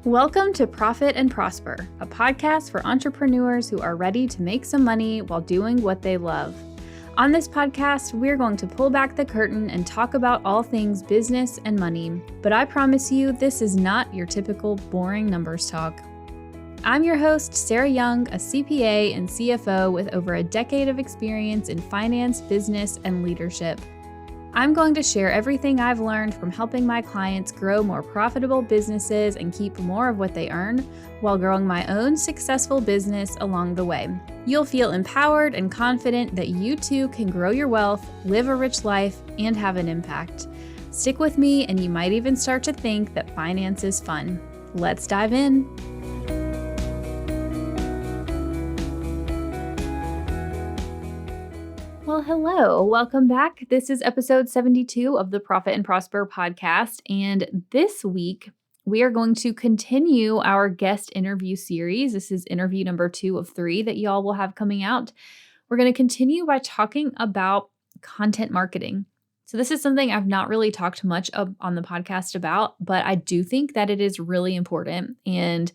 Welcome to Profit and Prosper, a podcast for entrepreneurs who are ready to make some money while doing what they love. On this podcast, we're going to pull back the curtain and talk about all things business and money, but I promise you this is not your typical boring numbers talk. I'm your host, Sarah Young, a CPA and CFO with over a decade of experience in finance, business, and leadership. I'm going to share everything I've learned from helping my clients grow more profitable businesses and keep more of what they earn while growing my own successful business along the way. You'll feel empowered and confident that you too can grow your wealth, live a rich life, and have an impact. Stick with me and you might even start to think that finance is fun. Let's dive in. Well, hello. Welcome back. This is episode 72 of the Profit and Prosper podcast. And this week, we are going to continue our guest interview series. This is interview number 2 of 3 that y'all will have coming out. We're going to continue by talking about content marketing. So this is something I've not really talked much on the podcast about, but I do think that it is really important. And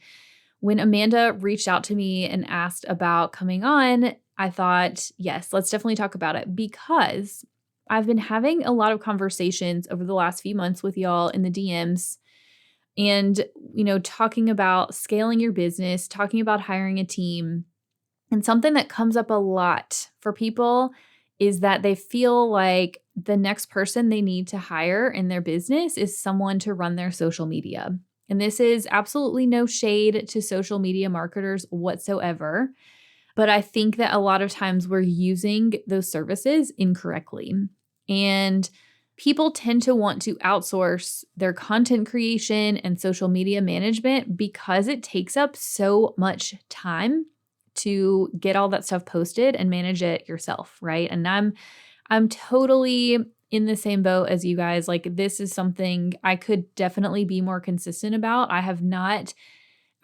when Amanda reached out to me and asked about coming on, I thought, yes, let's definitely talk about it because I've been having a lot of conversations over the last few months with y'all in the DMs and, talking about scaling your business, talking about hiring a team. And something that comes up a lot for people is that they feel like the next person they need to hire in their business is someone to run their social media. And this is absolutely no shade to social media marketers whatsoever. But I think that a lot of times we're using those services incorrectly. And people tend to want to outsource their content creation and social media management because it takes up so much time to get all that stuff posted and manage it yourself, right? And I'm totally in the same boat as you guys. Like, this is something I could definitely be more consistent about. I have not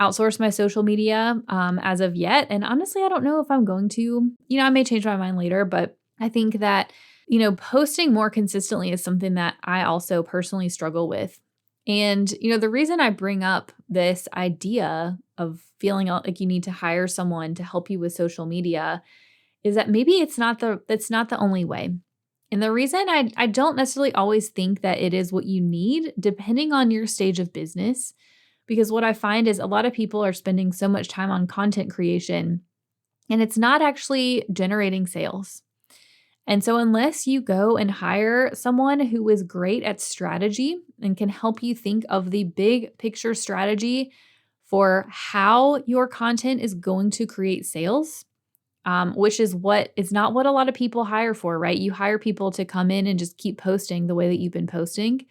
outsource my social media as of yet. And honestly, I don't know if I'm going to. I may change my mind later, but I think that, posting more consistently is something that I also personally struggle with. And, the reason I bring up this idea of feeling like you need to hire someone to help you with social media is that maybe it's not the only way. And the reason I don't necessarily always think that it is what you need, depending on your stage of business. Because what I find is a lot of people are spending so much time on content creation and it's not actually generating sales. And so unless you go and hire someone who is great at strategy and can help you think of the big picture strategy for how your content is going to create sales, which is not what a lot of people hire for, right? You hire people to come in and just keep posting the way that you've been posting.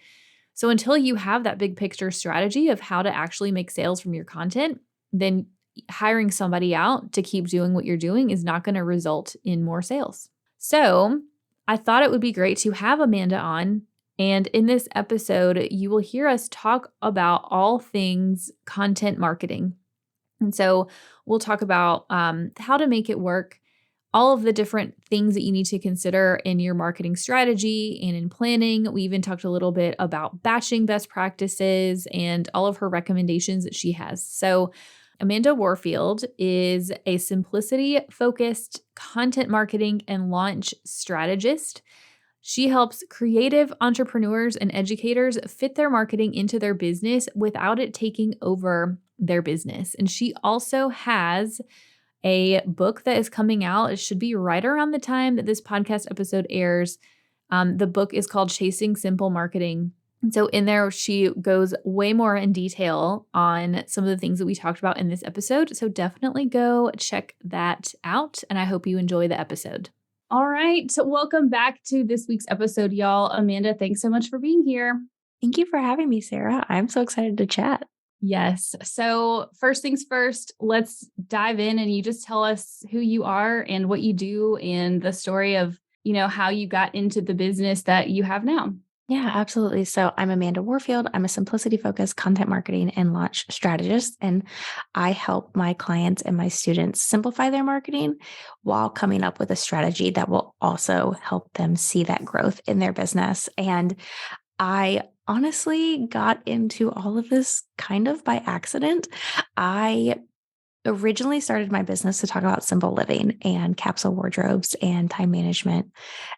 So until you have that big picture strategy of how to actually make sales from your content, then hiring somebody out to keep doing what you're doing is not going to result in more sales. So I thought it would be great to have Amanda on. And in this episode, you will hear us talk about all things content marketing. And so we'll talk about how to make it work, all of the different things that you need to consider in your marketing strategy and in planning. We even talked a little bit about batching best practices and all of her recommendations that she has. So Amanda Warfield is a simplicity-focused content marketing and launch strategist. She helps creative entrepreneurs and educators fit their marketing into their business without it taking over their business. And she also has a book that is coming out. It should be right around the time that this podcast episode airs. The book is called Chasing Simple Marketing. And so in there, she goes way more in detail on some of the things that we talked about in this episode. So definitely go check that out. And I hope you enjoy the episode. All right. So welcome back to this week's episode, y'all. Amanda, thanks so much for being here. Thank you for having me, Sarah. I'm so excited to chat. Yes. So first things first, let's dive in and you just tell us who you are and what you do and the story of, how you got into the business that you have now. Yeah, absolutely. So I'm Amanda Warfield. I'm a simplicity-focused content marketing and launch strategist, and I help my clients and my students simplify their marketing while coming up with a strategy that will also help them see that growth in their business. And I honestly got into all of this kind of by accident. I originally started my business to talk about simple living and capsule wardrobes and time management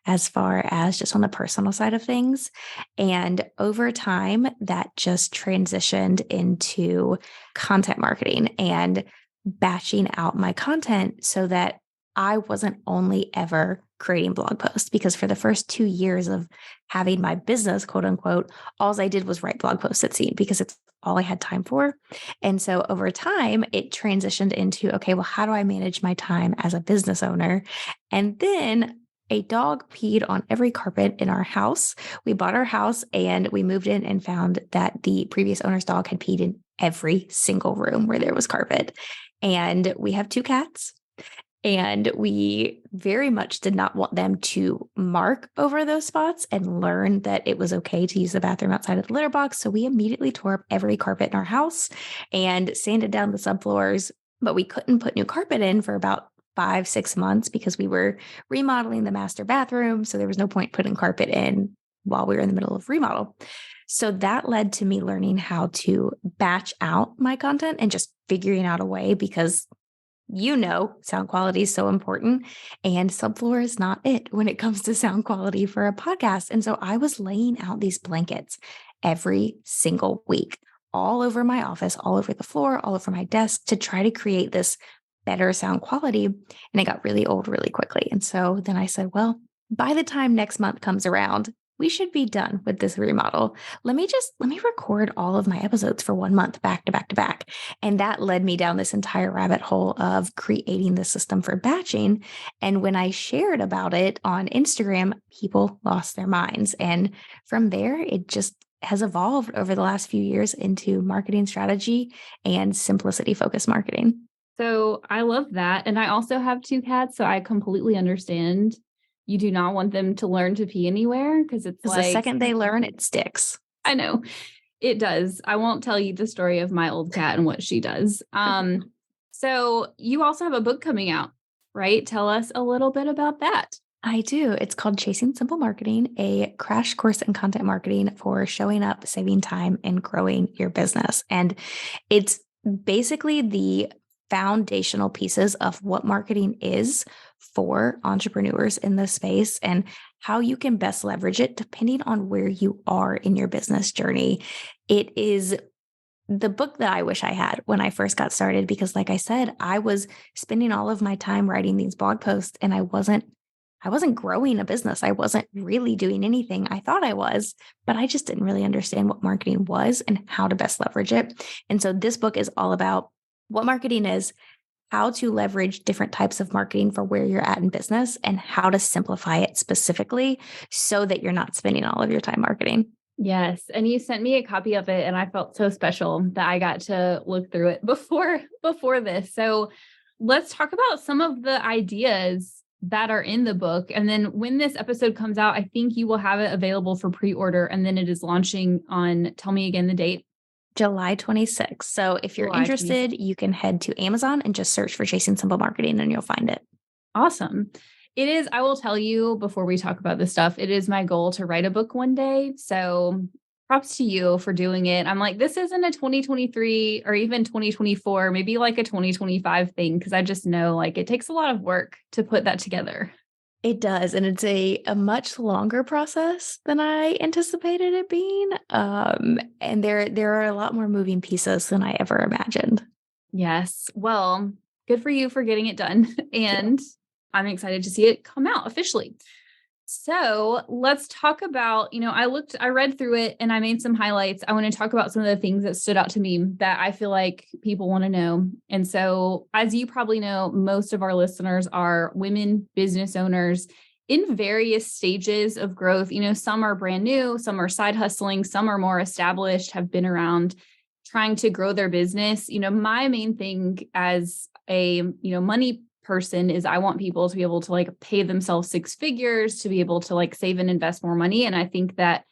as far as just on the personal side of things. And over time, that just transitioned into content marketing and batching out my content so that I wasn't only ever creating blog posts, because for the first 2 years of having my business, quote unquote, all I did was write blog posts, it seemed, because it's all I had time for. And so over time, it transitioned into, okay, well, how do I manage my time as a business owner? And then a dog peed on every carpet in our house. We bought our house and we moved in and found that the previous owner's dog had peed in every single room where there was carpet. And we have 2 cats. And we very much did not want them to mark over those spots and learn that it was okay to use the bathroom outside of the litter box. So we immediately tore up every carpet in our house and sanded down the subfloors. But we couldn't put new carpet in for about 5, 6 months because we were remodeling the master bathroom. So there was no point putting carpet in while we were in the middle of remodel. So that led to me learning how to batch out my content and just figuring out a way, because sound quality is so important, and subfloor is not it when it comes to sound quality for a podcast. And so I was laying out these blankets every single week, all over my office, all over the floor, all over my desk, to try to create this better sound quality. And it got really old really quickly. And so then I said, well, by the time next month comes around, we should be done with this remodel. Let me record all of my episodes for 1 month back to back to back. And that led me down this entire rabbit hole of creating the system for batching. And when I shared about it on Instagram, people lost their minds. And from there, it just has evolved over the last few years into marketing strategy and simplicity focused marketing. So I love that. And I also have 2 cats, so I completely understand. You do not want them to learn to pee anywhere because it's Because the like, second they learn, it sticks. I know it does. I won't tell you the story of my old cat and what she does. So you also have a book coming out, right? Tell us a little bit about that. I do. It's called Chasing Simple Marketing, a crash course in content marketing for showing up, saving time, and growing your business. And it's basically the foundational pieces of what marketing is for entrepreneurs in this space and how you can best leverage it depending on where you are in your business journey. It is the book that I wish I had when I first got started, because like I said, I was spending all of my time writing these blog posts and I wasn't growing a business. I wasn't really doing anything. I thought I was, but I just didn't really understand what marketing was and how to best leverage it. And so this book is all about what marketing is, how to leverage different types of marketing for where you're at in business, and how to simplify it specifically so that you're not spending all of your time marketing. Yes. And you sent me a copy of it and I felt so special that I got to look through it before this. So let's talk about some of the ideas that are in the book. And then when this episode comes out, I think you will have it available for pre-order. And then it is launching on, tell me again the date. July 26th. So if you're interested, you can head to Amazon and just search for Chasing Simple Marketing and you'll find it. Awesome. It is, I will tell you before we talk about this stuff, it is my goal to write a book one day. So props to you for doing it. I'm like, this isn't a 2023 or even 2024, maybe like a 2025 thing. Cause I just know like it takes a lot of work to put that together. It does. And it's a much longer process than I anticipated it being. And there are a lot more moving pieces than I ever imagined. Yes. Well, good for you for getting it done. And I'm excited to see it come out officially. So let's talk about, I read through it and I made some highlights. I want to talk about some of the things that stood out to me that I feel like people want to know. And so, as you probably know, most of our listeners are women business owners in various stages of growth. Some are brand new, some are side hustling, some are more established, have been around trying to grow their business. My main thing as a, money person is I want people to be able to like pay themselves 6 figures, to be able to like save and invest more money. And I think that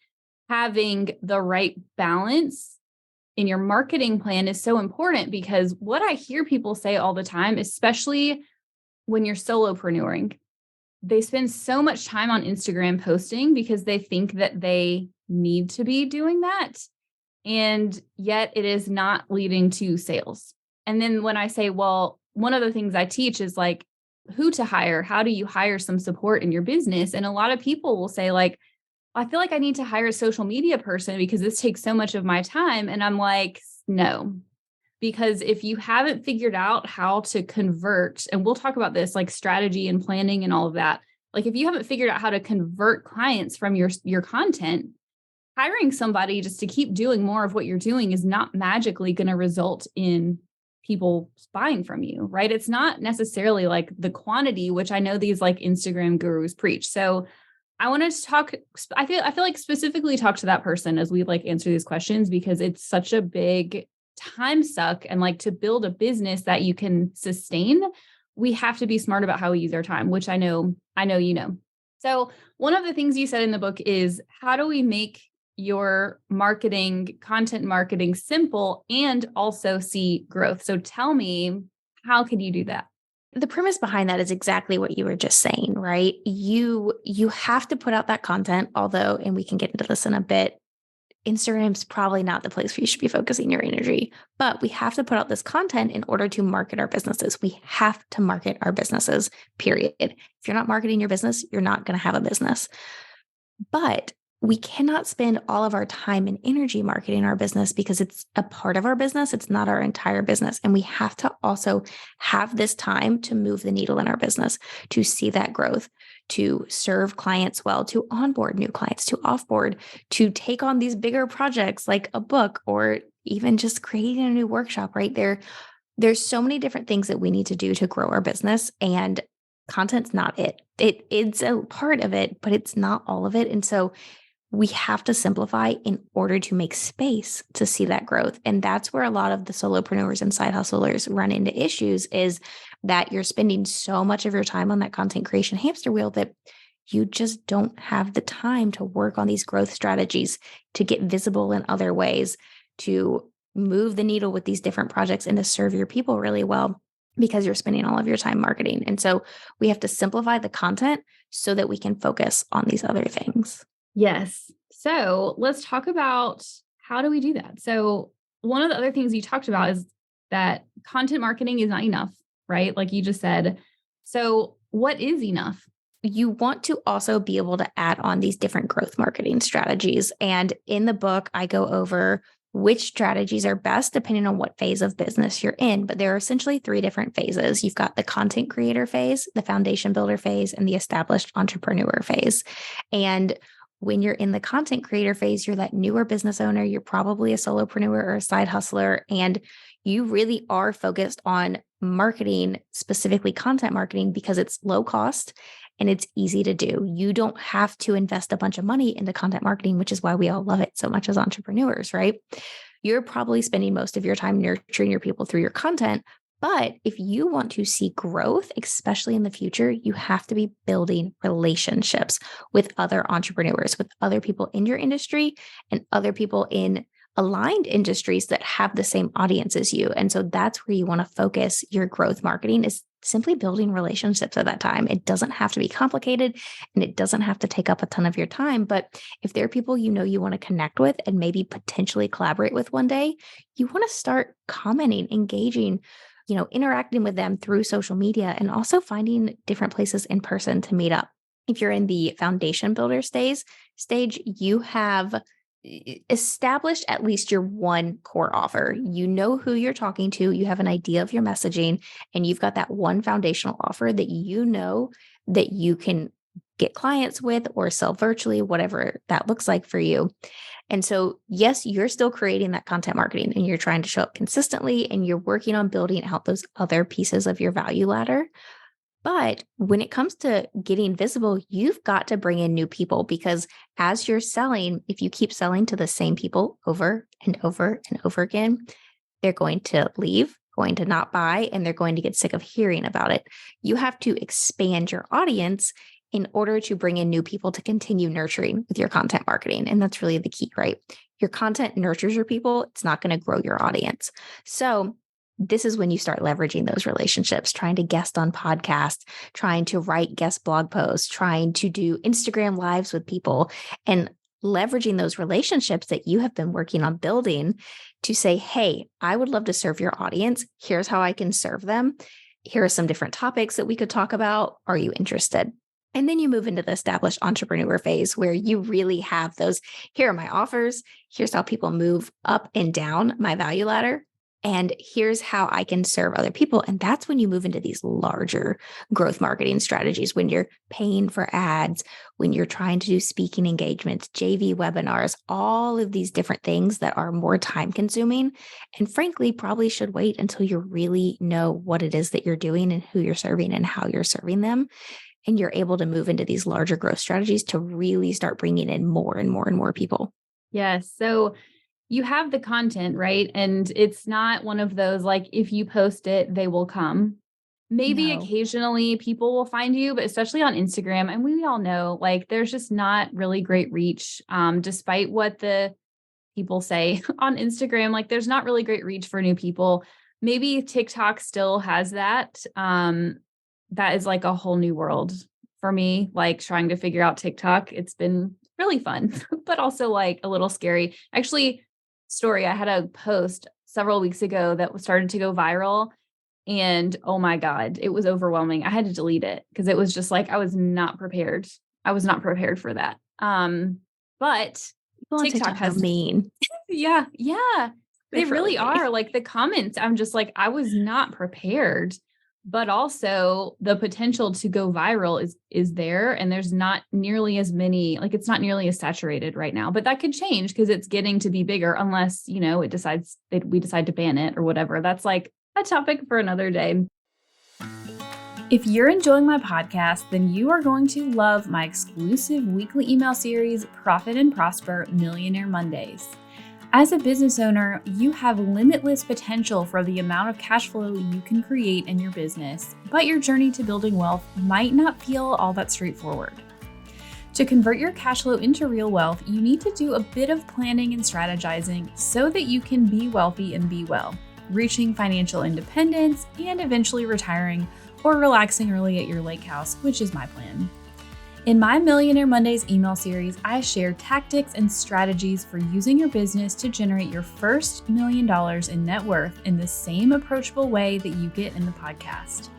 having the right balance in your marketing plan is so important, because what I hear people say all the time, especially when you're solopreneuring, they spend so much time on Instagram posting because they think that they need to be doing that. And yet it is not leading to sales. And then when I say, well, one of the things I teach is like who to hire, how do you hire some support in your business? And a lot of people will say, like, I feel like I need to hire a social media person because this takes so much of my time. And I'm like, no, because if you haven't figured out how to convert, and we'll talk about this like strategy and planning and all of that. Like if you haven't figured out how to convert clients from your content, hiring somebody just to keep doing more of what you're doing is not magically going to result in people buying from you, right? It's not necessarily like the quantity, which I know these like Instagram gurus preach. So I wanted to talk, I feel like specifically talk to that person as we like answer these questions, because it's such a big time suck. And like to build a business that you can sustain, we have to be smart about how we use our time, which I know you know. So one of the things you said in the book is, how do we make your marketing, content marketing simple and also see growth? So tell me, how can you do that? The premise behind that is exactly what you were just saying, right? You have to put out that content, although, and we can get into this in a bit, Instagram's probably not the place where you should be focusing your energy, but we have to put out this content in order to market our businesses. We have to market our businesses, period. If you're not marketing your business, you're not going to have a business. But we cannot spend all of our time and energy marketing our business because it's a part of our business. It's not our entire business. And we have to also have this time to move the needle in our business, to see that growth, to serve clients well, to onboard new clients, to offboard, to take on these bigger projects like a book or even just creating a new workshop, right? There's so many different things that we need to do to grow our business, and content's not it. It's a part of it, but it's not all of it. And so we have to simplify in order to make space to see that growth. And that's where a lot of the solopreneurs and side hustlers run into issues, is that you're spending so much of your time on that content creation hamster wheel that you just don't have the time to work on these growth strategies, to get visible in other ways, to move the needle with these different projects, and to serve your people really well, because you're spending all of your time marketing. And so we have to simplify the content so that we can focus on these other things. Yes. So let's talk about, how do we do that? So one of the other things you talked about is that content marketing is not enough, right? Like you just said. So what is enough? You want to also be able to add on these different growth marketing strategies. And in the book, I go over which strategies are best depending on what phase of business you're in. But there are essentially 3 different phases. You've got the content creator phase, the foundation builder phase, and the established entrepreneur phase. And when you're in the content creator phase, you're that newer business owner, you're probably a solopreneur or a side hustler, and you really are focused on marketing, specifically content marketing, because it's low cost and it's easy to do. You don't have to invest a bunch of money into content marketing, which is why we all love it so much as entrepreneurs, right? You're probably spending most of your time nurturing your people through your content. But if you want to see growth, especially in the future, you have to be building relationships with other entrepreneurs, with other people in your industry and other people in aligned industries that have the same audience as you. And so that's where you want to focus your growth marketing, is simply building relationships at that time. It doesn't have to be complicated and it doesn't have to take up a ton of your time. But if there are people you know you want to connect with and maybe potentially collaborate with one day, you want to start commenting, engaging, interacting with them through social media, and also finding different places in person to meet up. If you're in the foundation builder stage, you have established at least your one core offer. You know who you're talking to, you have an idea of your messaging, and you've got that one foundational offer that you know that you can get clients with or sell virtually, whatever that looks like for you. And so, yes, you're still creating that content marketing and you're trying to show up consistently and you're working on building out those other pieces of your value ladder. But when it comes to getting visible, you've got to bring in new people, because as you're selling, if you keep selling to the same people over and over and over again, they're going to leave, going to not buy, and they're going to get sick of hearing about it. You have to expand your audience in order to bring in new people to continue nurturing with your content marketing. And that's really the key, right? Your content nurtures your people. It's not going to grow your audience. So this is when you start leveraging those relationships, trying to guest on podcasts, trying to write guest blog posts, trying to do Instagram lives with people. And leveraging those relationships that you have been working on building to say, hey, I would love to serve your audience. Here's how I can serve them. Here are some different topics that we could talk about. Are you interested? And then you move into the established entrepreneur phase where you really have those, here are my offers. Here's how people move up and down my value ladder. And here's how I can serve other people. And that's when you move into these larger growth marketing strategies, when you're paying for ads, when you're trying to do speaking engagements, JV webinars, all of these different things that are more time consuming. And frankly, probably should wait until you really know what it is that you're doing and who you're serving and how you're serving them. And you're able to move into these larger growth strategies to really start bringing in more and more and more people. Yes. So you have the content, right? And it's not one of those like, if you post it, they will come. Maybe No. occasionally people will find you, but especially on Instagram. And we all know like there's just not really great reach, despite what the people say on Instagram. Like there's not really great reach for new people. Maybe TikTok still has that. That is like a whole new world for me, like trying to figure out TikTok. It's been really fun, but also like a little scary. Actually, story, I had a post several weeks ago that started to go viral. And oh my God, it was overwhelming. I had to delete it because it was just like I was not prepared. I was not prepared for that. But People on TikTok TikTok are has mean. yeah, they really mean. are. Like the comments, I'm just like, I was not prepared. But also the potential to go viral is there. And there's not nearly as many, like it's not nearly as saturated right now. But that could change because it's getting to be bigger unless, we decide to ban it or whatever. That's like a topic for another day. If you're enjoying my podcast, then you are going to love my exclusive weekly email series, Profit and Prosper Millionaire Mondays. As a business owner, you have limitless potential for the amount of cash flow you can create in your business, but your journey to building wealth might not feel all that straightforward. To convert your cash flow into real wealth, you need to do a bit of planning and strategizing so that you can be wealthy and be well, reaching financial independence and eventually retiring or relaxing early at your lake house, which is my plan. In my Millionaire Mondays email series, I share tactics and strategies for using your business to generate your first $1 million in net worth in the same approachable way that you get in the podcast.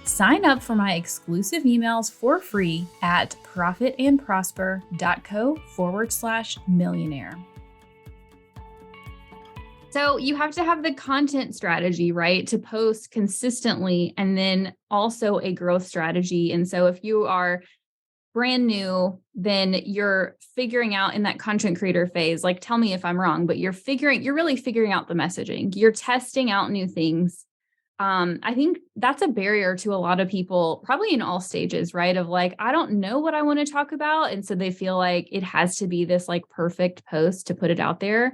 Sign up for my exclusive emails for free at profitandprosper.co/millionaire. So you have to have the content strategy, right? To post consistently and then also a growth strategy. And so if you are brand new, then you're figuring out in that content creator phase, like tell me if I'm wrong, but you're really figuring out the messaging. You're testing out new things. I think that's a barrier to a lot of people, probably in all stages, right? Of like, I don't know what I want to talk about. And so they feel like it has to be this like perfect post to put it out there.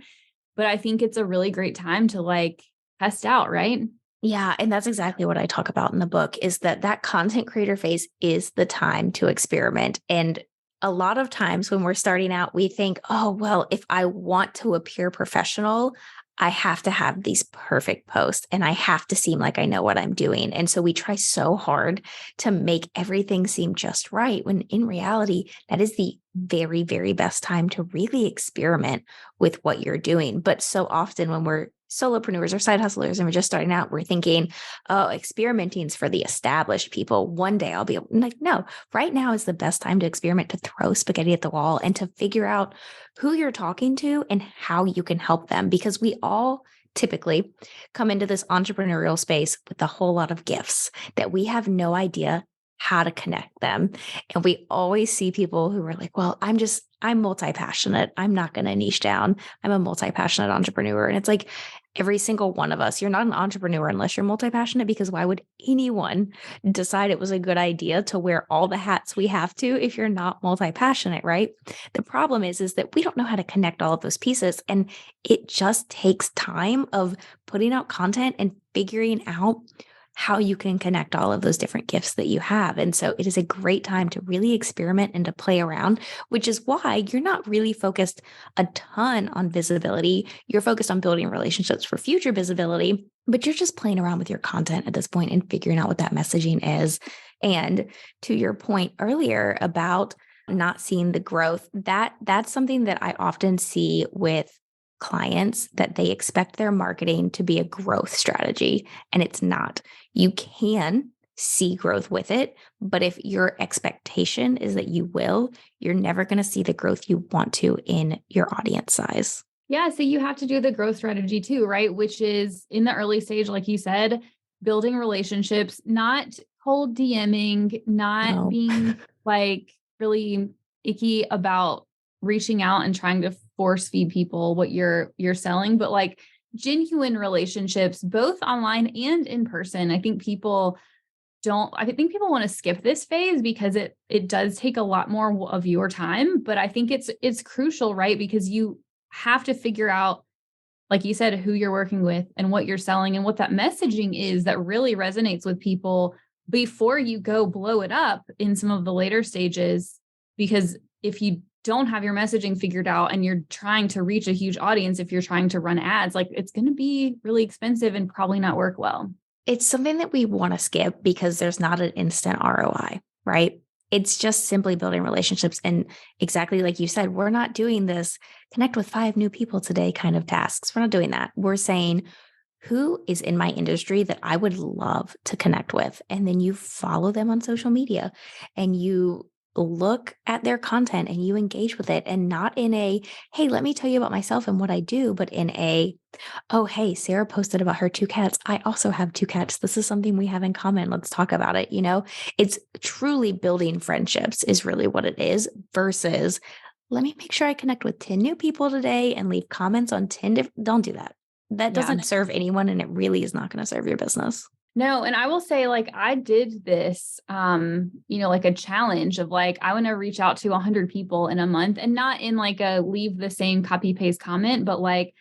But I think it's a really great time to like test out, right? Yeah. And that's exactly what I talk about in the book is that content creator phase is the time to experiment. And a lot of times when we're starting out, we think, oh, well, if I want to appear professional, I have to have these perfect posts and I have to seem like I know what I'm doing. And so we try so hard to make everything seem just right, when in reality, that is the very, very best time to really experiment with what you're doing. But so often when we're solopreneurs or side hustlers and we're just starting out, we're thinking, oh, experimenting is for the established people. One day I'll be able, like, no, right now is the best time to experiment, to throw spaghetti at the wall and to figure out who you're talking to and how you can help them. Because we all typically come into this entrepreneurial space with a whole lot of gifts that we have no idea how to connect them. And we always see people who are like, well, I'm multi-passionate. I'm not going to niche down. I'm a multi-passionate entrepreneur. And it's like every single one of us, you're not an entrepreneur unless you're multi-passionate, because why would anyone decide it was a good idea to wear all the hats we have to if you're not multi-passionate, right? The problem is that we don't know how to connect all of those pieces. And it just takes time of putting out content and figuring out how you can connect all of those different gifts that you have. And so it is a great time to really experiment and to play around, which is why you're not really focused a ton on visibility. You're focused on building relationships for future visibility, but you're just playing around with your content at this point and figuring out what that messaging is. And to your point earlier about not seeing the growth. That's something that I often see with clients, that they expect their marketing to be a growth strategy, and it's not. You can see growth with it, but if your expectation is that you will, you're never going to see the growth you want to in your audience size. Yeah, so you have to do the growth strategy too, right? Which is in the early stage, like you said, building relationships, not cold DMing, not No. being like really icky about reaching out and trying to force feed people what you're selling, but like genuine relationships, both online and in person. I think people want to skip this phase because it does take a lot more of your time, but I think it's crucial, right? Because you have to figure out, like you said, who you're working with and what you're selling and what that messaging is that really resonates with people before you go blow it up in some of the later stages. Because if you don't have your messaging figured out and you're trying to reach a huge audience, if you're trying to run ads, like it's going to be really expensive and probably not work well. It's something that we want to skip because there's not an instant ROI, right? It's just simply building relationships. And exactly like you said, we're not doing this connect with 5 new people today kind of tasks. We're not doing that. We're saying, who is in my industry that I would love to connect with? And then you follow them on social media and you look at their content and you engage with it, and not in a, hey, let me tell you about myself and what I do, but in a, oh, hey, Sarah posted about her 2 cats. I also have 2 cats. This is something we have in common. Let's talk about it. It's truly building friendships is really what it is, versus let me make sure I connect with 10 new people today and leave comments on 10 different. Don't do that. That Yeah. doesn't serve anyone, and it really is not going to serve your business. No, and I will say, like, I did this, like a challenge of like, I want to reach out to 100 people in a month, and not in like a leave the same copy paste comment, but like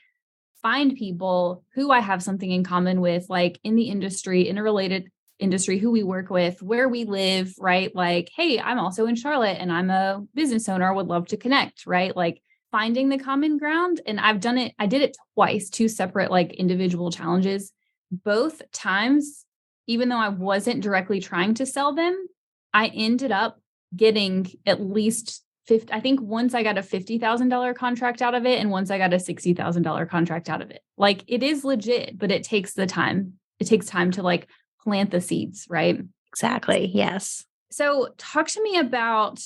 find people who I have something in common with, like in the industry, in a related industry, who we work with, where we live, right? Like, hey, I'm also in Charlotte and I'm a business owner, would love to connect, right? Like finding the common ground. And I did it twice, two separate, like individual challenges. Both times, even though I wasn't directly trying to sell them, I ended up getting at least 50, I think once I got a $50,000 contract out of it, and once I got a $60,000 contract out of it. Like it is legit, but it takes the time. It takes time to like plant the seeds, right? Exactly. Yes. So talk to me about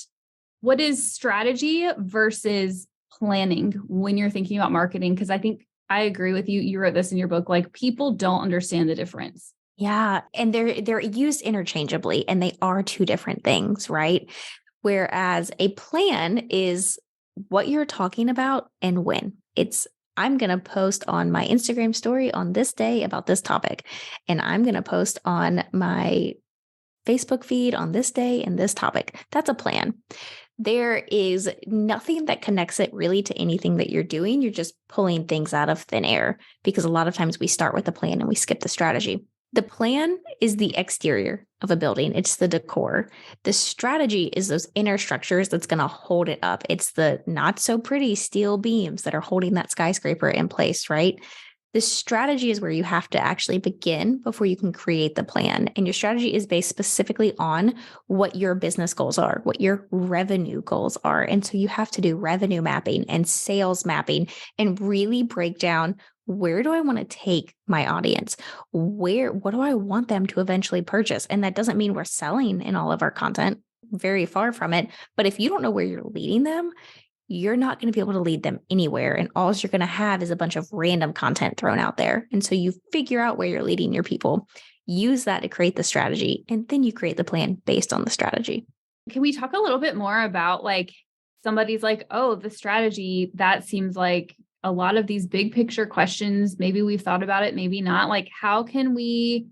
what is strategy versus planning when you're thinking about marketing. Cause I think I agree with you. You wrote this in your book, like people don't understand the difference. Yeah. And they're used interchangeably, and they are two different things, right? Whereas a plan is what you're talking about and when. It's, I'm going to post on my Instagram story on this day about this topic, and I'm going to post on my Facebook feed on this day and this topic. That's a plan. There is nothing that connects it really to anything that you're doing. You're just pulling things out of thin air, because a lot of times we start with a plan and we skip the strategy. The plan is the exterior of a building. It's the decor. The strategy is those inner structures that's going to hold it up. It's the not so pretty steel beams that are holding that skyscraper in place, right? The strategy is where you have to actually begin before you can create the plan. And your strategy is based specifically on what your business goals are, what your revenue goals are. And so you have to do revenue mapping and sales mapping and really break down, where do I want to take my audience? What do I want them to eventually purchase? And that doesn't mean we're selling in all of our content, very far from it. But if you don't know where you're leading them, you're not going to be able to lead them anywhere. And all you're going to have is a bunch of random content thrown out there. And so you figure out where you're leading your people, use that to create the strategy, and then you create the plan based on the strategy. Can we talk a little bit more about like somebody's like, oh, the strategy, that seems like a lot of these big picture questions. Maybe we've thought about it, maybe not. Like, how can we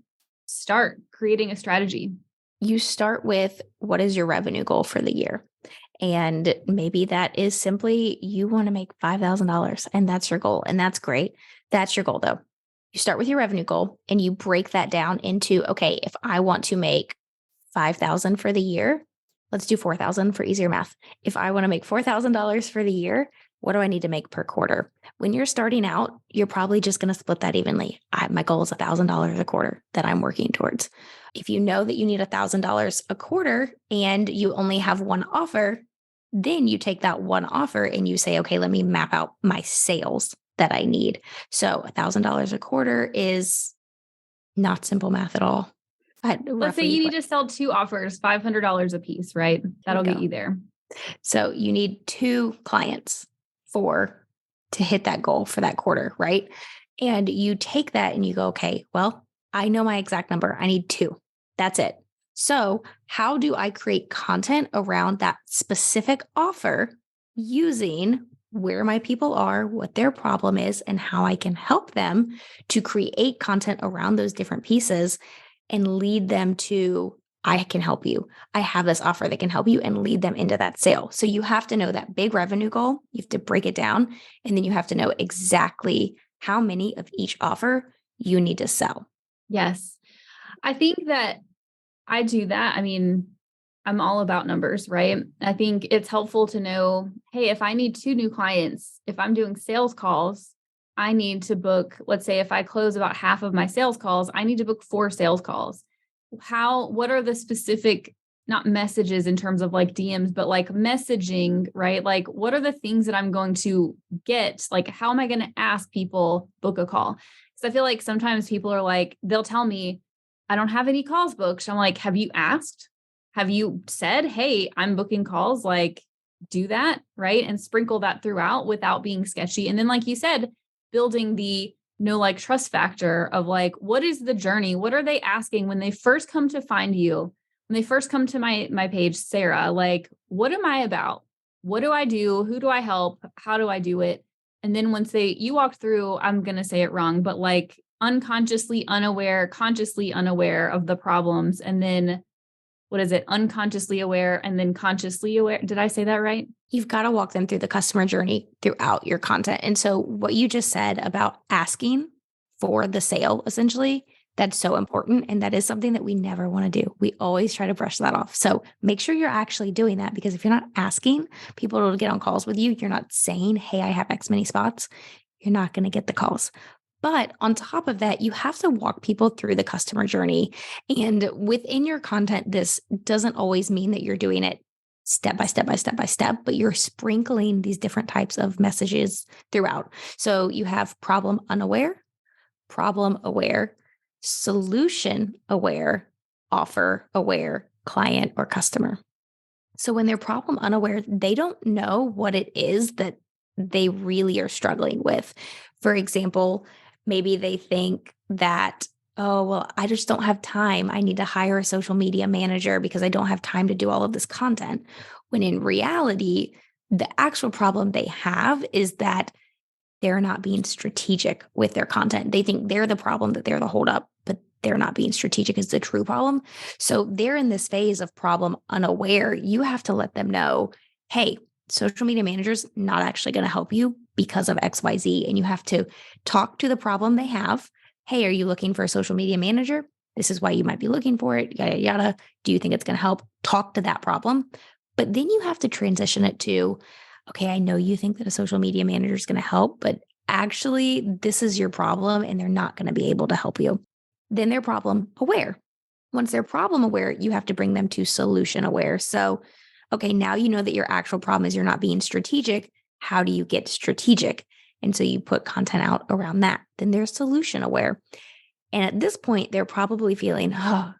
start creating a strategy? You start with, what is your revenue goal for the year? And maybe that is simply, you want to make $5,000 and that's your goal. And that's great. That's your goal though. You start with your revenue goal and you break that down into, okay, if I want to make 5,000 for the year, let's do 4,000 for easier math. If I want to make $4,000 for the year, what do I need to make per quarter? When you're starting out, you're probably just going to split that evenly. My goal is $1,000 a quarter that I'm working towards. If you know that you need $1,000 a quarter and you only have one offer, Then you take that one offer and you say, okay, let me map out my sales that I need. So $1,000 a quarter is not simple math at all. Let's say Roughly, you need to sell 2 offers, $500 a piece, right? there you That'll get go. you there. So you need 2 clients to hit that goal for that quarter, right? And you take that and you go, okay, well, I know my exact number. I need 2. That's it. So, how do I create content around that specific offer using where my people are, what their problem is, and how I can help them to create content around those different pieces and lead them to, I can help you. I have this offer that can help you, and lead them into that sale. So you have to know that big revenue goal. You have to break it down, and then you have to know exactly how many of each offer you need to sell. Yes. I think that I do that. I mean, I'm all about numbers, right? I think it's helpful to know, hey, if I need 2 new clients, if I'm doing sales calls, I need to book, let's say if I close about half of my sales calls, I need to book 4 sales calls. What are the specific, not messages in terms of like DMs, but like messaging, right? Like, what are the things that I'm going to get? Like, how am I going to ask people book a call? Because I feel like sometimes people are like, they'll tell me, I don't have any calls booked. I'm like, have you asked? Have you said, hey, I'm booking calls? Like, do that, right? And sprinkle that throughout without being sketchy. And then, like you said, building the know, like, trust factor of like, what is the journey? What are they asking when they first come to find you? When they first come to my page, Sarah, like, what am I about? What do I do? Who do I help? How do I do it? And then once you walk through, I'm going to say it wrong, but like unconsciously unaware, consciously unaware of the problems. And then what is it? Unconsciously aware and then consciously aware. Did I say that right? You've got to walk them through the customer journey throughout your content. And so, what you just said about asking for the sale, essentially, that's so important. And that is something that we never want to do. We always try to brush that off. So, make sure you're actually doing that, because if you're not asking people to get on calls with you, you're not saying, hey, I have X many spots, you're not going to get the calls. But on top of that, you have to walk people through the customer journey. And within your content, this doesn't always mean that you're doing it step by step by step by step, but you're sprinkling these different types of messages throughout. So you have problem unaware, problem aware, solution aware, offer aware, client or customer. So when they're problem unaware, they don't know what it is that they really are struggling with. For example, maybe they think that, oh, well, I just don't have time. I need to hire a social media manager because I don't have time to do all of this content. When in reality, the actual problem they have is that they're not being strategic with their content. They think they're the problem, that they're the holdup, but they're not being strategic is the true problem. So they're in this phase of problem unaware. You have to let them know, hey, social media manager's not actually going to help you because of XYZ. And you have to talk to the problem they have. Hey, are you looking for a social media manager? This is why you might be looking for it, yada, yada. Do you think it's going to help? Talk to that problem. But then you have to transition it to, okay, I know you think that a social media manager is going to help, but actually, this is your problem and they're not going to be able to help you. Then they're problem aware. Once they're problem aware, you have to bring them to solution aware. So, okay, now you know that your actual problem is you're not being strategic. How do you get strategic? And so you put content out around that. Then they're solution aware. And at this point, they're probably feeling, oh,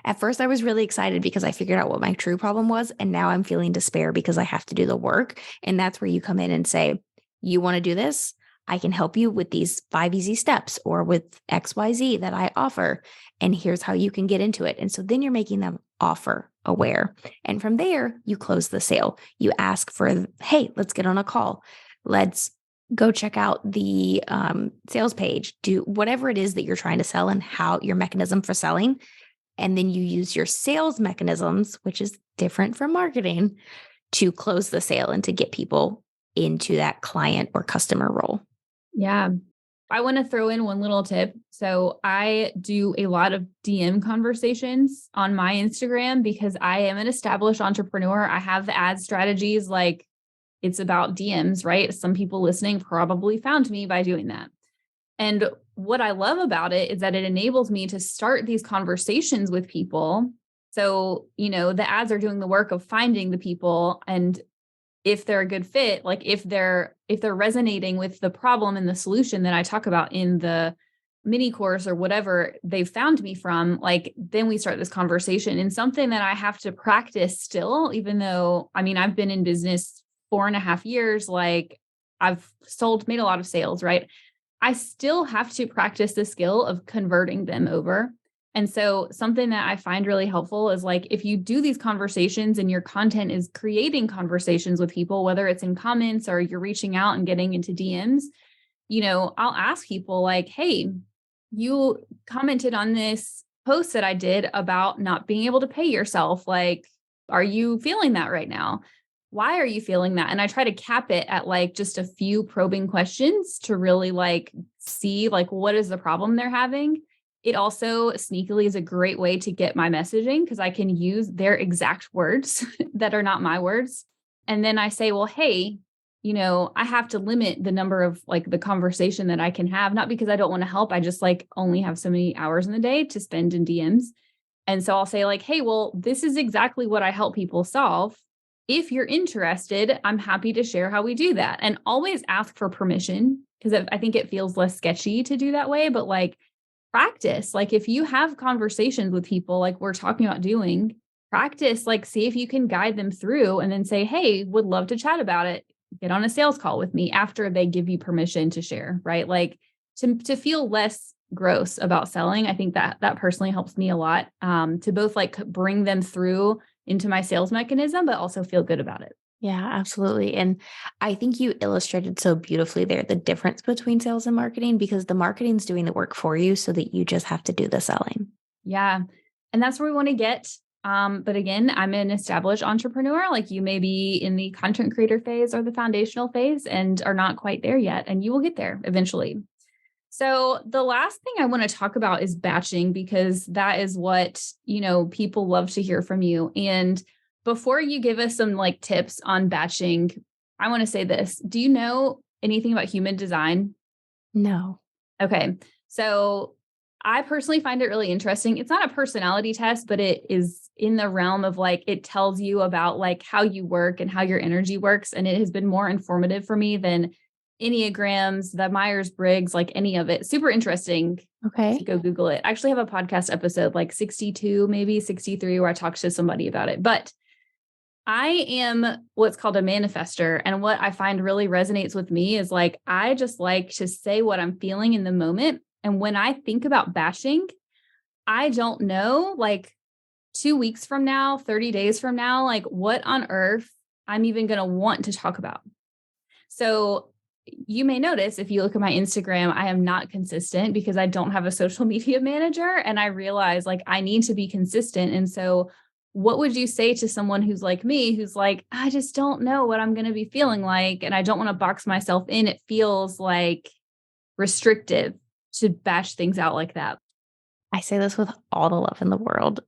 at first, I was really excited because I figured out what my true problem was. And now I'm feeling despair because I have to do the work. And that's where you come in and say, you want to do this? I can help you with these 5 easy steps or with XYZ that I offer. And here's how you can get into it. And so then you're making them offer aware. And from there, you close the sale. You ask for, hey, let's get on a call. Let's go check out the sales page. Do whatever it is that you're trying to sell and how your mechanism for selling. And then you use your sales mechanisms, which is different from marketing, to close the sale and to get people into that client or customer role. Yeah. I want to throw in one little tip. So I do a lot of DM conversations on my Instagram because I am an established entrepreneur. I have ad strategies, like it's about DMs, right? Some people listening probably found me by doing that. And what I love about it is that it enables me to start these conversations with people. So, the ads are doing the work of finding the people and if they're a good fit, like if they're resonating with the problem and the solution that I talk about in the mini course or whatever they found me from, like then we start this conversation. And something that I have to practice still, even though, I mean, I've been in business 4.5 years, like I've made a lot of sales, right? I still have to practice the skill of converting them over. And so something that I find really helpful is like, if you do these conversations and your content is creating conversations with people, whether it's in comments or you're reaching out and getting into DMs, I'll ask people like, hey, you commented on this post that I did about not being able to pay yourself. Like, are you feeling that right now? Why are you feeling that? And I try to cap it at like just a few probing questions to really like see like what is the problem they're having. It also sneakily is a great way to get my messaging because I can use their exact words that are not my words. And then I say, well, hey, I have to limit the number of like the conversation that I can have, not because I don't want to help. I just like only have so many hours in the day to spend in DMs. And so I'll say like, hey, well, this is exactly what I help people solve. If you're interested, I'm happy to share how we do that. And always ask for permission because I think it feels less sketchy to do that way. But like practice, like if you have conversations with people like we're talking about doing, practice, like see if you can guide them through and then say, hey, would love to chat about it. Get on a sales call with me after they give you permission to share, right? Like to feel less gross about selling. I think that personally helps me a lot to both like bring them through into my sales mechanism, but also feel good about it. Yeah, absolutely. And I think you illustrated so beautifully there the difference between sales and marketing because the marketing's doing the work for you so that you just have to do the selling. Yeah. And that's where we want to get. But again, I'm an established entrepreneur. Like you may be in the content creator phase or the foundational phase and are not quite there yet. And you will get there eventually. So the last thing I want to talk about is batching because that is what, people love to hear from you. And before you give us some like tips on batching, I want to say this. Do you know anything about human design? No. Okay. So I personally find it really interesting. It's not a personality test, but it is in the realm of like, it tells you about like how you work and how your energy works. And it has been more informative for me than Enneagrams, the Myers-Briggs, like any of it. Super interesting. Okay. To go Google it. I actually have a podcast episode, like 62, maybe 63, where I talked to somebody about it. But I am what's called a manifester. And what I find really resonates with me is like, I just like to say what I'm feeling in the moment. And when I think about batching, I don't know, like 2 weeks from now, 30 days from now, like what on earth I'm even going to want to talk about. So you may notice if you look at my Instagram, I am not consistent because I don't have a social media manager. And I realize like I need to be consistent. And so what would you say to someone who's like me, who's like, I just don't know what I'm going to be feeling like, and I don't want to box myself in. It feels like restrictive to bash things out like that. I say this with all the love in the world,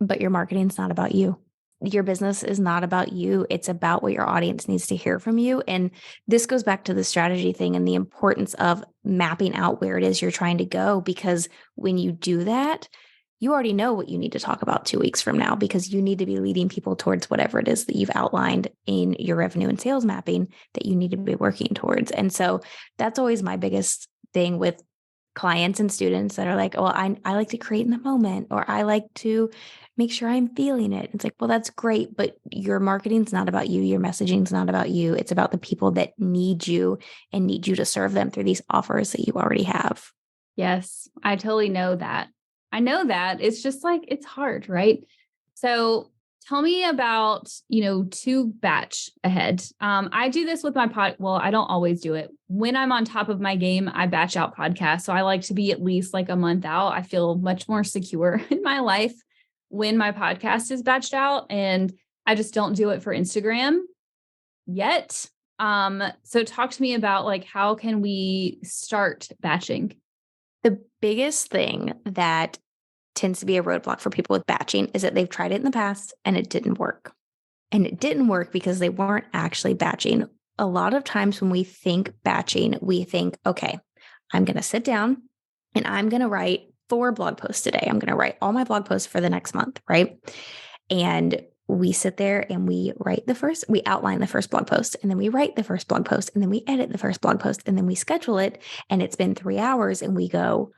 but your marketing's not about you. Your business is not about you. It's about what your audience needs to hear from you. And this goes back to the strategy thing and the importance of mapping out where it is you're trying to go. Because when you do that, you already know what you need to talk about 2 weeks from now because you need to be leading people towards whatever it is that you've outlined in your revenue and sales mapping that you need to be working towards. And so that's always my biggest thing with clients and students that are like, well, I like to create in the moment, or I like to make sure I'm feeling it. It's like, well, that's great, but your marketing's not about you. Your messaging's not about you. It's about the people that need you and need you to serve them through these offers that you already have. Yes, I totally know that. I know that. It's just like, it's hard, right? So tell me about, to batch ahead. I do this with my Well, I don't always do it. When I'm on top of my game, I batch out podcasts. So I like to be at least like a month out. I feel much more secure in my life when my podcast is batched out, and I just don't do it for Instagram yet. So talk to me about like, how can we start batching? The biggest thing that tends to be a roadblock for people with batching is that they've tried it in the past and it didn't work. And it didn't work because they weren't actually batching. A lot of times when we think batching, we think, okay, I'm going to sit down and I'm going to write 4 blog posts today. I'm going to write all my blog posts for the next month, right? And we sit there and we outline the first blog post, and then we write the first blog post, and then we edit the first blog post, and then we schedule it. And it's been 3 hours and we go,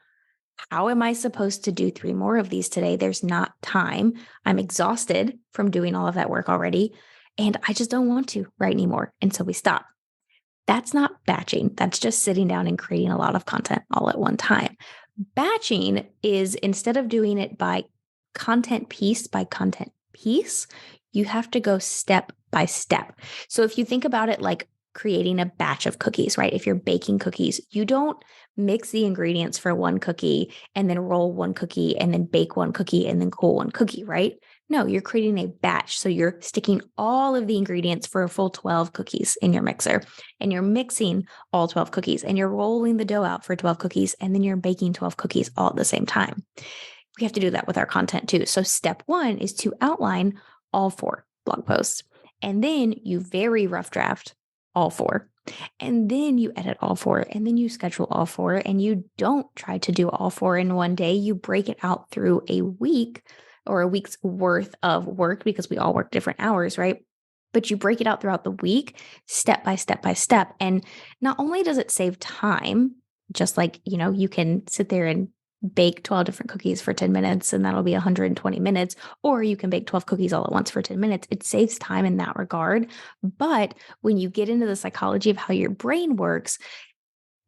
how am I supposed to do 3 more of these today? There's not time. I'm exhausted from doing all of that work already. And I just don't want to write anymore. And so we stop. That's not batching. That's just sitting down and creating a lot of content all at one time. Batching is, instead of doing it by content piece by content piece, you have to go step by step. So if you think about it like creating a batch of cookies, right? If you're baking cookies, you don't mix the ingredients for one cookie and then roll one cookie and then bake one cookie and then cool one cookie, right? No, you're creating a batch. So you're sticking all of the ingredients for a full 12 cookies in your mixer, and you're mixing all 12 cookies, and you're rolling the dough out for 12 cookies, and then you're baking 12 cookies all at the same time. We have to do that with our content too. So step 1 is to outline all 4 blog posts, and then you very rough draft all 4. And then you edit all 4, and then you schedule all 4, and you don't try to do all 4 in one day. You break it out through a week or a week's worth of work, because we all work different hours, right? But you break it out throughout the week, step by step by step. And not only does it save time, just like, you can sit there and bake 12 different cookies for 10 minutes and that'll be 120 minutes, or you can bake 12 cookies all at once for 10 minutes. It saves time in that regard. But when you get into the psychology of how your brain works,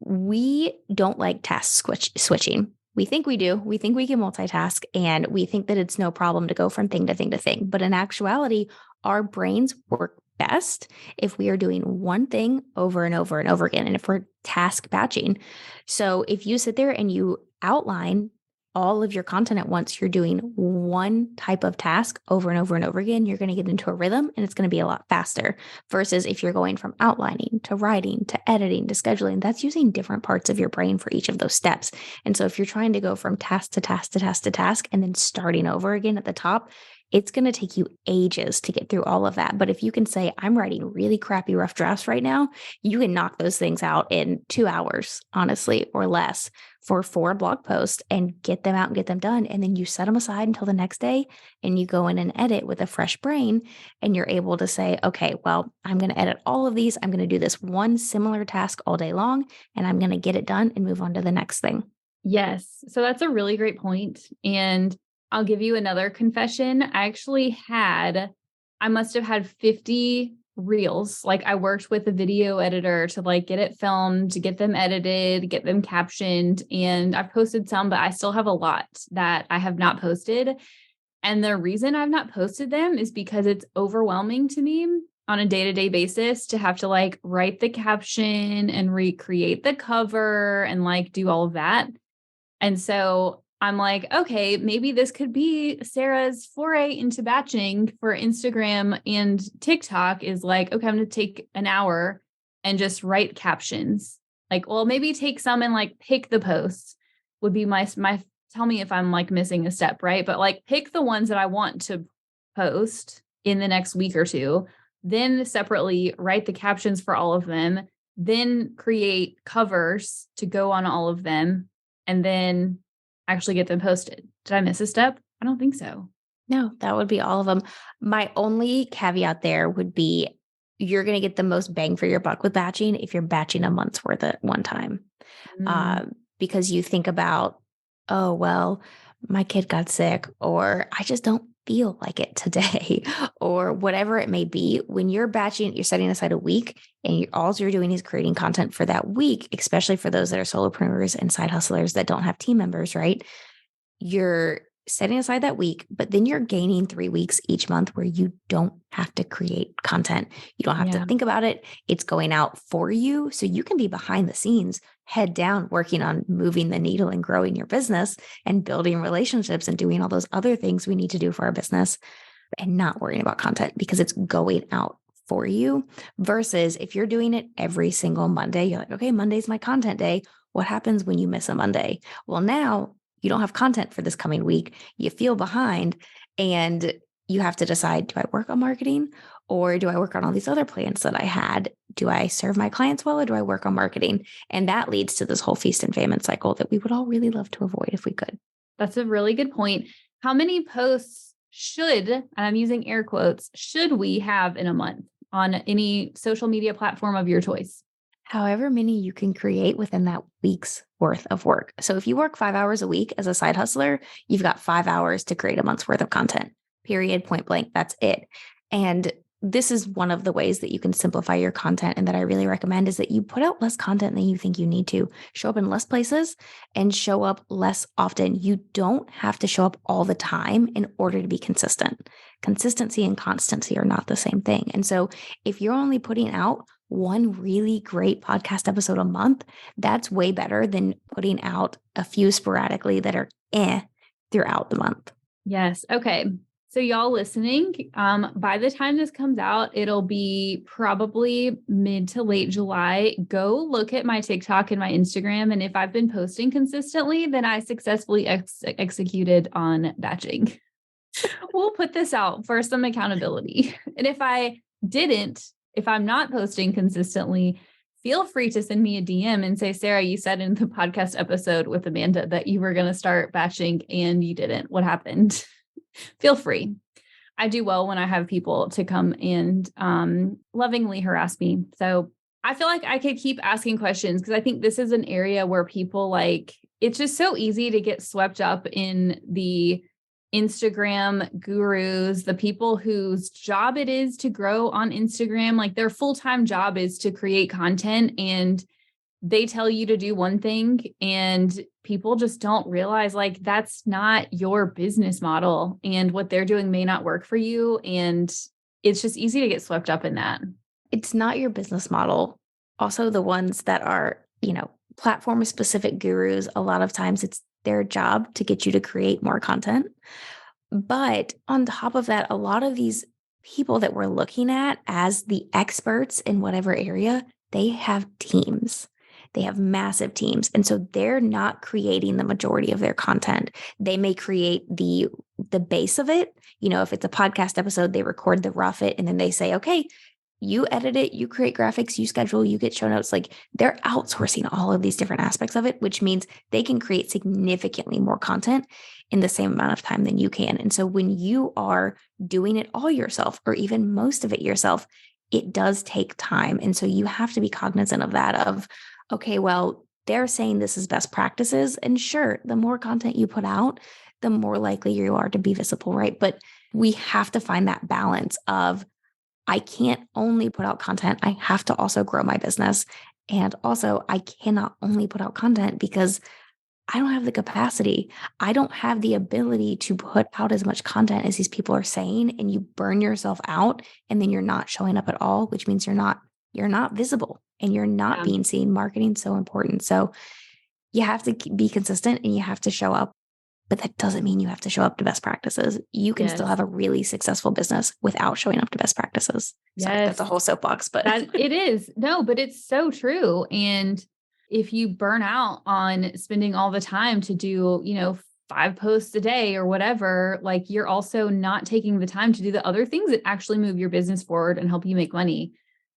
we don't like task switching. We think we do. We think we can multitask, and we think that it's no problem to go from thing to thing to thing. But in actuality, our brains work best if we are doing one thing over and over and over again, and if we're task batching. So if you sit there and you outline all of your content at once, you're doing one type of task over and over and over again, you're going to get into a rhythm, and it's going to be a lot faster. Versus if you're going from outlining to writing to editing to scheduling, that's using different parts of your brain for each of those steps. And so if you're trying to go from task to task to task to task and then starting over again at the top, it's going to take you ages to get through all of that. But if you can say, I'm writing really crappy rough drafts right now, you can knock those things out in 2 hours, honestly, or less, for 4 blog posts, and get them out and get them done. And then you set them aside until the next day, and you go in and edit with a fresh brain, and you're able to say, okay, well, I'm going to edit all of these. I'm going to do this one similar task all day long, and I'm going to get it done and move on to the next thing. Yes. So that's a really great point. And I'll give you another confession. I must have had 50 reels. Like, I worked with a video editor to get it filmed, to get them edited, get them captioned. And I've posted some, but I still have a lot that I have not posted. And the reason I've not posted them is because it's overwhelming to me on a day-to-day basis to have to write the caption and recreate the cover and do all of that. And so I'm like, okay, maybe this could be Sarah's foray into batching for Instagram and TikTok is okay, I'm going to take an hour and just write captions. Maybe take some and pick the posts would be my, tell me if I'm missing a step, right? But pick the ones that I want to post in the next week or two, then separately write the captions for all of them, then create covers to go on all of them, and then actually get them posted. Did I miss a step? I don't think so. No, that would be all of them. My only caveat there would be, you're going to get the most bang for your buck with batching if you're batching a month's worth at one time. Because you think about, oh, well, my kid got sick, or I just don't feel like it today, or whatever it may be. When you're batching, you're setting aside a week, and all you're doing is creating content for that week, especially for those that are solopreneurs and side hustlers that don't have team members, right? You're setting aside that week, but then you're gaining 3 weeks each month where you don't have to create content. You don't have to think about it. It's going out for you. So you can be behind the scenes, head down, working on moving the needle and growing your business and building relationships and doing all those other things we need to do for our business, and not worrying about content because it's going out for you. Versus if you're doing it every single Monday, you're like, okay, Monday's my content day. What happens when you miss a Monday? Well, now you don't have content for this coming week. You feel behind, and you have to decide, do I work on marketing, or do I work on all these other plans that I had? Do I serve my clients well, or do I work on marketing? And that leads to this whole feast and famine cycle that we would all really love to avoid if we could. That's a really good point. How many posts should, and I'm using air quotes, should we have in a month on any social media platform of your choice? However many you can create within that week's worth of work. So if you work 5 hours a week as a side hustler, you've got 5 hours to create a month's worth of content, period, point blank. That's it. And this is one of the ways that you can simplify your content and that I really recommend is that you put out less content than you think you need to. Show up in less places and show up less often. You don't have to show up all the time in order to be consistent. Consistency and constancy are not the same thing. And so if you're only putting out one really great podcast episode a month, that's way better than putting out a few sporadically that are throughout the month. Yes. Okay. So y'all listening, by the time this comes out, it'll be probably mid to late July. Go look at my TikTok and my Instagram. And if I've been posting consistently, then I successfully executed on batching. We'll put this out for some accountability. And if I didn't, if I'm not posting consistently, feel free to send me a DM and say, Sarah, you said in the podcast episode with Amanda that you were going to start batching and you didn't. What happened? Feel free. I do well when I have people to come and lovingly harass me. So I feel like I could keep asking questions because I think this is an area where people like, it's just so easy to get swept up in the Instagram gurus, the people whose job it is to grow on Instagram, like their full-time job is to create content and they tell you to do one thing and people just don't realize like that's not your business model and what they're doing may not work for you. And it's just easy to get swept up in that. It's not your business model. Also, the ones that are, platform specific gurus, a lot of times it's their job to get you to create more content. But on top of that, a lot of these people that we're looking at as the experts in whatever area, they have teams. They have massive teams. And so they're not creating the majority of their content. They may create the base of it. If it's a podcast episode, they record the rough it and then they say, okay, you edit it, you create graphics, you schedule, you get show notes. Like they're outsourcing all of these different aspects of it, which means they can create significantly more content in the same amount of time than you can. And so when you are doing it all yourself or even most of it yourself, it does take time. And so you have to be cognizant of that of, okay, well, they're saying this is best practices. And sure, the more content you put out, the more likely you are to be visible, right? But we have to find that balance of, I can't only put out content. I have to also grow my business. And also, I cannot only put out content because I don't have the capacity. I don't have the ability to put out as much content as these people are saying. And you burn yourself out and then you're not showing up at all, which means you're not visible and you're not being seen. Marketing's so important. So you have to be consistent and you have to show up. But that doesn't mean you have to show up to best practices. You can still have a really successful business without showing up to best practices. Sorry, that's a whole soapbox, but it is. No, but it's so true. And if you burn out on spending all the time to do, 5 posts a day or whatever, like you're also not taking the time to do the other things that actually move your business forward and help you make money.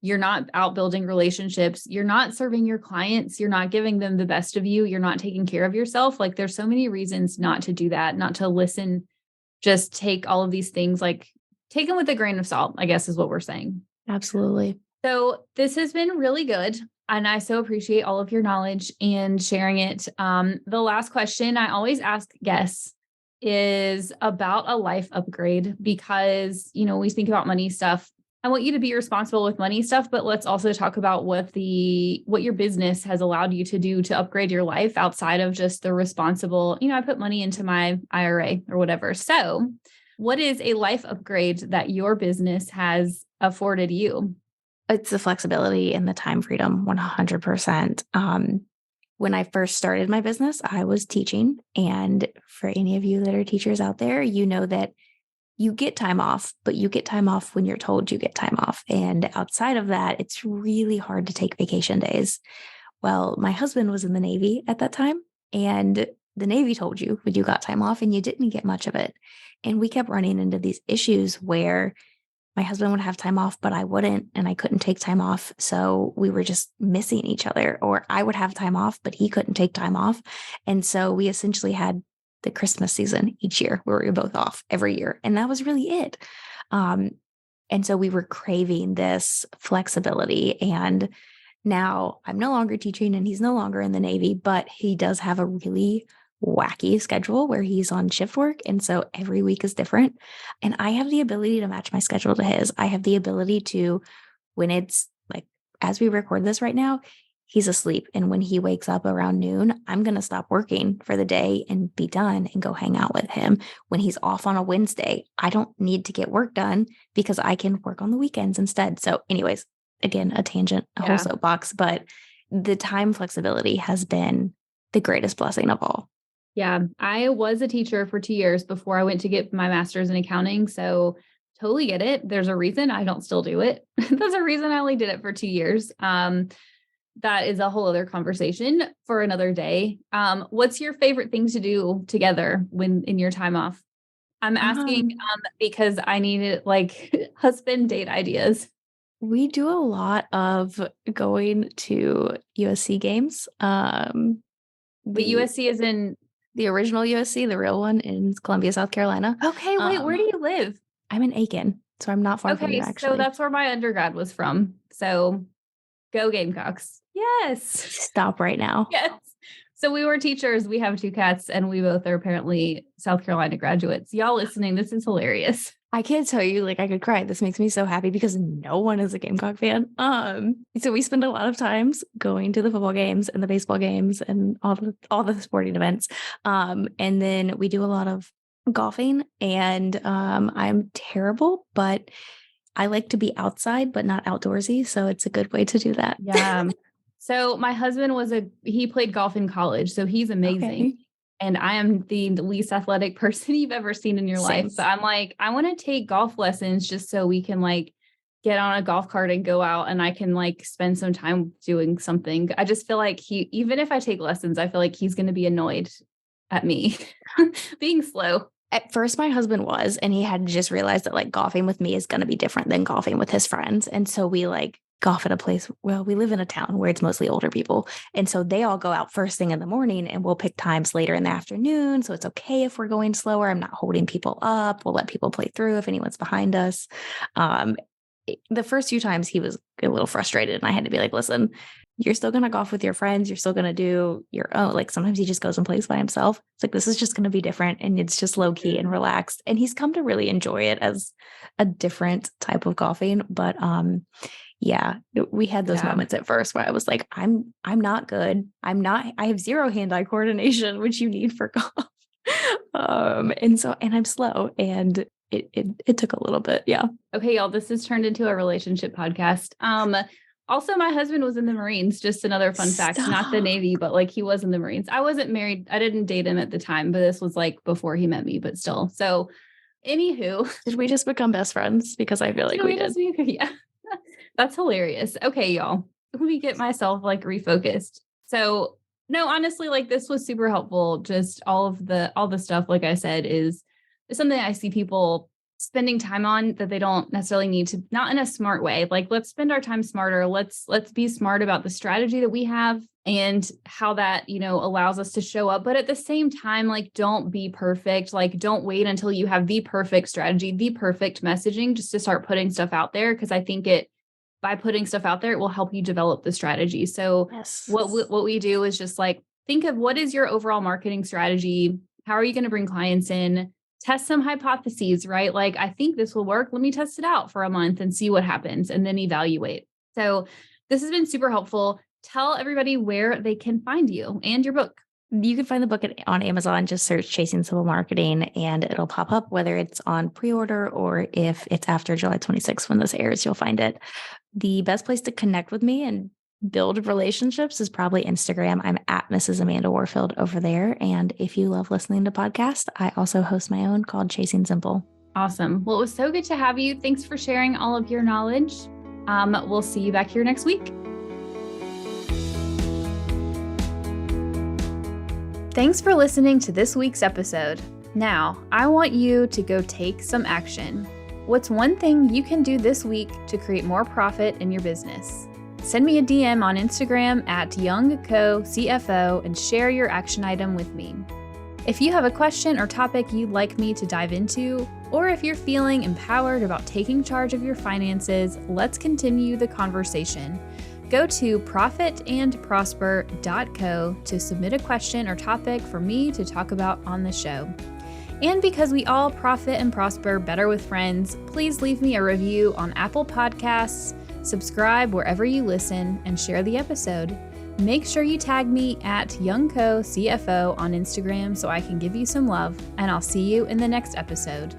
You're not out building relationships. You're not serving your clients. You're not giving them the best of you. You're not taking care of yourself. Like there's so many reasons not to do that, not to listen, just take all of these things, like take them with a grain of salt, I guess is what we're saying. Absolutely. So this has been really good. And I so appreciate all of your knowledge and sharing it. The last question I always ask guests is about a life upgrade because, we think about money stuff. I want you to be responsible with money stuff, but let's also talk about what your business has allowed you to do to upgrade your life outside of just the responsible, I put money into my IRA or whatever. So what is a life upgrade that your business has afforded you? It's the flexibility and the time freedom, 100%. When I first started my business, I was teaching. And for any of you that are teachers out there, you know that you get time off, but you get time off when you're told you get time off. And outside of that, it's really hard to take vacation days. Well, my husband was in the Navy at that time, and the Navy told you when you got time off and you didn't get much of it. And we kept running into these issues where my husband would have time off, but I wouldn't, and I couldn't take time off. So we were just missing each other, or I would have time off, but he couldn't take time off. And so we essentially had the Christmas season each year where we were both off every year. And that was really it. And so we were craving this flexibility. And now I'm no longer teaching and he's no longer in the Navy, but he does have a really wacky schedule where he's on shift work. And so every week is different. And I have the ability to match my schedule to his. I have the ability to, when it's like, as we record this right now, he's asleep. And when he wakes up around noon, I'm going to stop working for the day and be done and go hang out with him. When he's off on a Wednesday, I don't need to get work done because I can work on the weekends instead. So anyways, again, a tangent, a whole soapbox, but the time flexibility has been the greatest blessing of all. Yeah, I was a teacher for 2 years before I went to get my master's in accounting. So totally get it. There's a reason I don't still do it. There's a reason I only did it for 2 years. That is a whole other conversation for another day. What's your favorite thing to do together when in your time off? I'm asking because I needed like husband date ideas. We do a lot of going to USC games. But USC is in the original USC, the real one in Columbia, South Carolina. Okay, wait, where do you live? I'm in Aiken, so I'm not far from you, actually. So that's where my undergrad was from. So go Gamecocks. Yes. Stop right now. Yes. So we were teachers. We have 2 cats, and we both are apparently South Carolina graduates. Y'all listening, this is hilarious. I can't tell you, like, I could cry. This makes me so happy because no one is a Gamecock fan. So we spend a lot of times going to the football games and the baseball games and all the sporting events. And then we do a lot of golfing, and I'm terrible, but I like to be outside, but not outdoorsy. So it's a good way to do that. Yeah. So my husband he played golf in college, so he's amazing. Okay. And I am the least athletic person you've ever seen in your life. So I'm like, I want to take golf lessons just so we can like get on a golf cart and go out and I can like spend some time doing something. I just feel like even if I take lessons, I feel like he's going to be annoyed at me being slow. At first, my husband was, and he had just realized that like golfing with me is going to be different than golfing with his friends. And so we like golf at a place. Well, we live in a town where it's mostly older people. And so they all go out first thing in the morning and we'll pick times later in the afternoon. So it's okay if we're going slower. I'm not holding people up. We'll let people play through if anyone's behind us. The first few times he was a little frustrated and I had to be like, listen, you're still going to golf with your friends. You're still going to do your own. Like sometimes he just goes and plays by himself. It's like, this is just going to be different. And it's just low key and relaxed. And he's come to really enjoy it as a different type of golfing. But, yeah, we had those moments at first where I was like, I'm not good. I have zero hand-eye coordination, which you need for golf. And I'm slow and it took a little bit. Yeah. Okay, y'all, this has turned into a relationship podcast. Also, my husband was in the Marines, just another fun fact, not the Navy, but like he was in the Marines. I wasn't married. I didn't date him at the time, but this was like before he met me, but still. So anywho. Did we just become best friends? Because I feel like we did. Yeah. That's hilarious. Okay, y'all, let me get myself like refocused. So no, honestly, like this was super helpful. Just all the stuff, like I said, is something I see people spending time on that they don't necessarily need to, not in a smart way. Like let's spend our time smarter. Let's be smart about the strategy that we have and how that, allows us to show up. But at the same time, like, don't be perfect. Like, don't wait until you have the perfect strategy, the perfect messaging just to start putting stuff out there. Cause I think by putting stuff out there, it will help you develop the strategy. So what we do is just like, think of what is your overall marketing strategy? How are you going to bring clients in? Test some hypotheses, right? Like, I think this will work. Let me test it out for a month and see what happens and then evaluate. So this has been super helpful. Tell everybody where they can find you and your book. You can find the book on Amazon. Just search Chasing Simple Marketing and it'll pop up, whether it's on pre-order or if it's after July 26th when this airs, you'll find it. The best place to connect with me and build relationships is probably Instagram. I'm at Mrs. Amanda Warfield over there. And if you love listening to podcasts, I also host my own called Chasing Simple. Awesome. Well, it was so good to have you. Thanks for sharing all of your knowledge. We'll see you back here next week. Thanks for listening to this week's episode. Now, I want you to go take some action. What's one thing you can do this week to create more profit in your business? Send me a DM on Instagram at YoungCoCFO and share your action item with me. If you have a question or topic you'd like me to dive into, or if you're feeling empowered about taking charge of your finances, let's continue the conversation. Go to profitandprosper.co to submit a question or topic for me to talk about on the show. And because we all profit and prosper better with friends, please leave me a review on Apple Podcasts, subscribe wherever you listen, and share the episode. Make sure you tag me at YoungCoCFO on Instagram so I can give you some love, and I'll see you in the next episode.